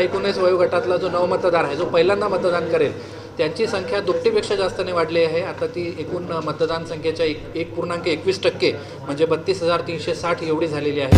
18-19 वयोगटातला जो नवमतदार आहे, जो पहिल्यांदा मतदान करेल, त्यांची संख्या दुपटीपेक्षा जास्तने वाढली आहे। आता ती एकूण मतदान संख्येच्या 1.21% म्हणजे 32,360 एवढी झालेली आहे।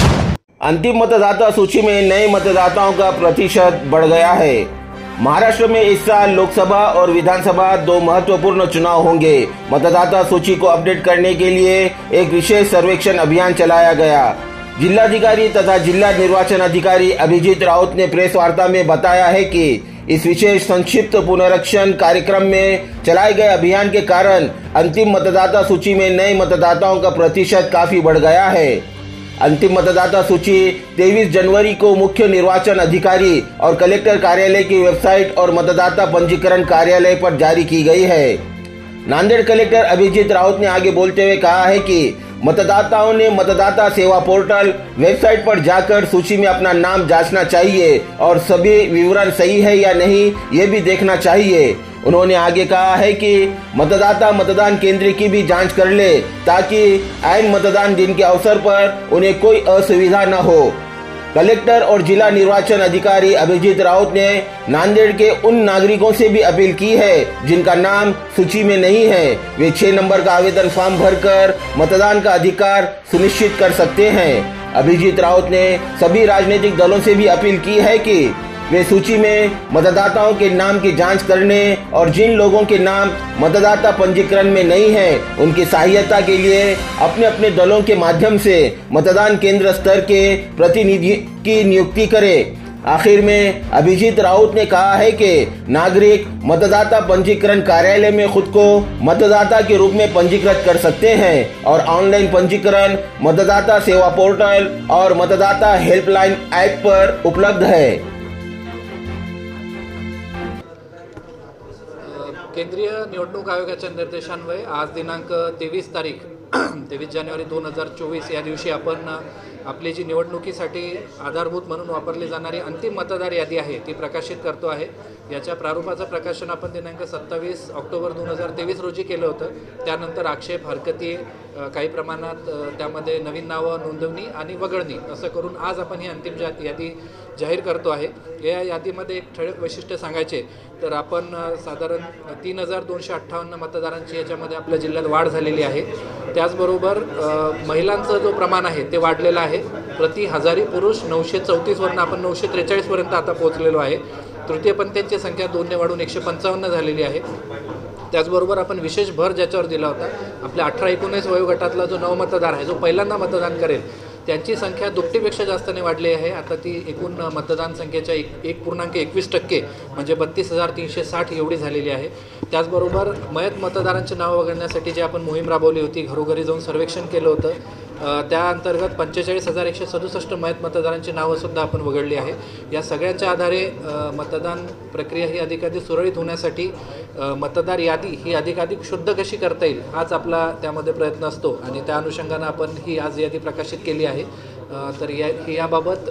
अंतिम मतदाता सूची में नए मतदाताओं का प्रतिशत बढ़ गया है। महाराष्ट्र में इस साल लोकसभा और विधानसभा 2 महत्वपूर्ण चुनाव होंगे। मतदाता सूची को अपडेट करने के लिए एक विशेष सर्वेक्षण अभियान चलाया गया। जिलाधिकारी तथा जिला निर्वाचन अधिकारी अभिजीत राउत ने प्रेस वार्ता में बताया है कि इस विशेष संक्षिप्त पुनरीक्षण कार्यक्रम में चलाए गए अभियान के कारण अंतिम मतदाता सूची में नए मतदाताओं का प्रतिशत काफी बढ़ गया है। अंतिम मतदाता सूची 23 जनवरी को मुख्य निर्वाचन अधिकारी और कलेक्टर कार्यालय की वेबसाइट और मतदाता पंजीकरण कार्यालय पर जारी की गई है। नांदेड़ कलेक्टर अभिजीत राउत ने आगे बोलते हुए कहा है कि मतदाताओं ने मतदाता सेवा पोर्टल वेबसाइट पर जाकर सूची में अपना नाम जांचना चाहिए और सभी विवरण सही है या नहीं ये भी देखना चाहिए। उन्होंने आगे कहा है कि मतदाता मतदान केंद्र की भी जांच कर ले ताकि ऐन मतदान दिन के अवसर पर उन्हें कोई असुविधा न हो। कलेक्टर और जिला निर्वाचन अधिकारी अभिजीत राउत ने नांदेड़ के उन नागरिकों से भी अपील की है जिनका नाम सूची में नहीं है, वे 6 नंबर का आवेदन फॉर्म भरकर मतदान का अधिकार सुनिश्चित कर सकते हैं। अभिजीत राउत ने सभी राजनीतिक दलों से भी अपील की है कि वे सूची में मतदाताओं के नाम की जांच करने और जिन लोगों के नाम मतदाता पंजीकरण में नहीं है उनकी सहायता के लिए अपने अपने दलों के माध्यम से मतदान केंद्र स्तर के प्रतिनिधि की नियुक्ति करें। आखिर में अभिजीत राउत ने कहा है कि नागरिक मतदाता पंजीकरण कार्यालय में खुद को मतदाता के रूप में पंजीकृत कर सकते हैं और ऑनलाइन पंजीकरण मतदाता सेवा पोर्टल और मतदाता हेल्पलाइन ऐप पर उपलब्ध है। केंद्रीय निवडणूक आयोगाच्या निर्देशान्वये आज दिनांक 23 जानेवारी 2024 या दिवशी आपण आपली जी निवडणुकीसाठी आधारभूत म्हणून वापरली जाणारी अंतिम मतदार यादी आहे ती प्रकाशित करतो आहे। याच्या प्रारूपाचं प्रकाशन आपण दिनांक 27 ऑक्टोबर 2023 रोजी केलं होतं। त्यानंतर आक्षेप, हरकती, काही प्रमाणात त्यामध्ये नवीन नावं नोंदवणी आणि वगळणी असं करून आज आपण ही अंतिम यादी जाहीर करतो आहे। या यादीमध्ये एक ठळक वैशिष्ट्य सांगायचे तर आपण साधारण 3258 मतदारांची याच्यामध्ये आपल्या जिल्ह्यात वाढ झालेली आहे। त्याचबरोबर महिलांचं जो प्रमाण आहे ते वाढलेलं आहे। प्रति हजारी पुरुष 934 वरून आपण 943 पर्यंत आता पोहोचलेलो आहे। तृतीयपंथीयांची संख्या 2 ने वाढून 155 झालेली आहे। त्याचबरोबर आपण विशेष भर ज्याच्यावर दिला होता, आपल्या 18-19 वयोगटातला जो नवमतदार आहे, जो पहिल्यांदा मतदान करेल, त्यांची संख्या दुपटीपेक्षा जास्तने वाढली आहे। आता ती एकूण मतदान संख्येच्या 1.21% म्हणजे 32,360 एवढी झालेली आहे। त्याचबरोबर मयत मतदारांची नावं वगळण्यासाठी जी आपण मोहीम राबवली होती, घरोघरी जाऊन सर्वेक्षण केलं होतं, त्या अंतर्गत 45,167 मयत मतदारांची नावंसुद्धा आपण वगळली आहे। या सगळ्यांच्या आधारे मतदान प्रक्रिया ही अधिकाधिक सुरळीत होण्यासाठी मतदार यादी ही अधिकाधिक शुद्ध कशी करता येईल हाच आपला त्यामध्ये प्रयत्न असतो आणि त्या अनुषंगाने आपण ही आज यादी प्रकाशित केली आहे। तर याबाबत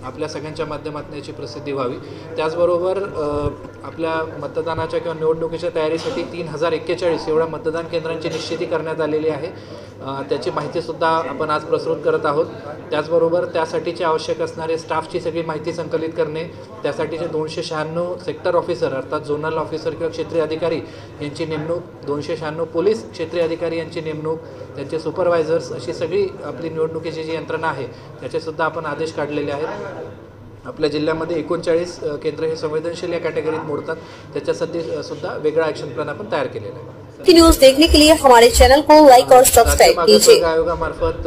आपल्या सगळ्यांच्या माध्यमातून याची प्रसिद्धी व्हावी। त्याचबरोबर आपल्या मतदानाच्या किंवा निवडणुकीच्या तयारीसाठी 3041 एवढ्या मतदान केंद्रांची निश्चिती करण्यात आलेली आहे। त्याची माहितीसुद्धा आपण आज प्रस्तुत करत आहोत। त्याचबरोबर त्यासाठीची आवश्यक असणारे स्टाफची सगळी माहिती संकलित करणे, त्यासाठीचे 296 सेक्टर ऑफिसर अर्थात झोनल ऑफिसर किंवा क्षेत्रीय अधिकारी यांची नेमणूक, 296 पोलीस क्षेत्रीय अधिकारी यांची नेमणूक, त्यांचे सुपरवायझर्स, अशी सगळी आपली निवडणुकीची जी यंत्रणा आहे त्याचेसुद्धा आपण आदेश काढलेले आहेत। आपल्या जिल्ह्यामध्ये 39 केंद्र हे संवेदनशील या कॅटेगरीत मोडतात, त्याच्यासाठी सुद्धा वेगळा ॲक्शन प्लॅन आपण तयार केलेला आहे। न्यूज देखने के लिए हमारे चैनल को लाइक और सब्सक्राइब कीजिए। आयोगामार्फत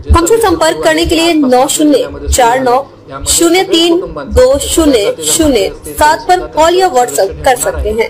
हमसे संपर्क करने के लिए 9049032007 पर कॉल या व्हाट्सएप कर सकते हैं।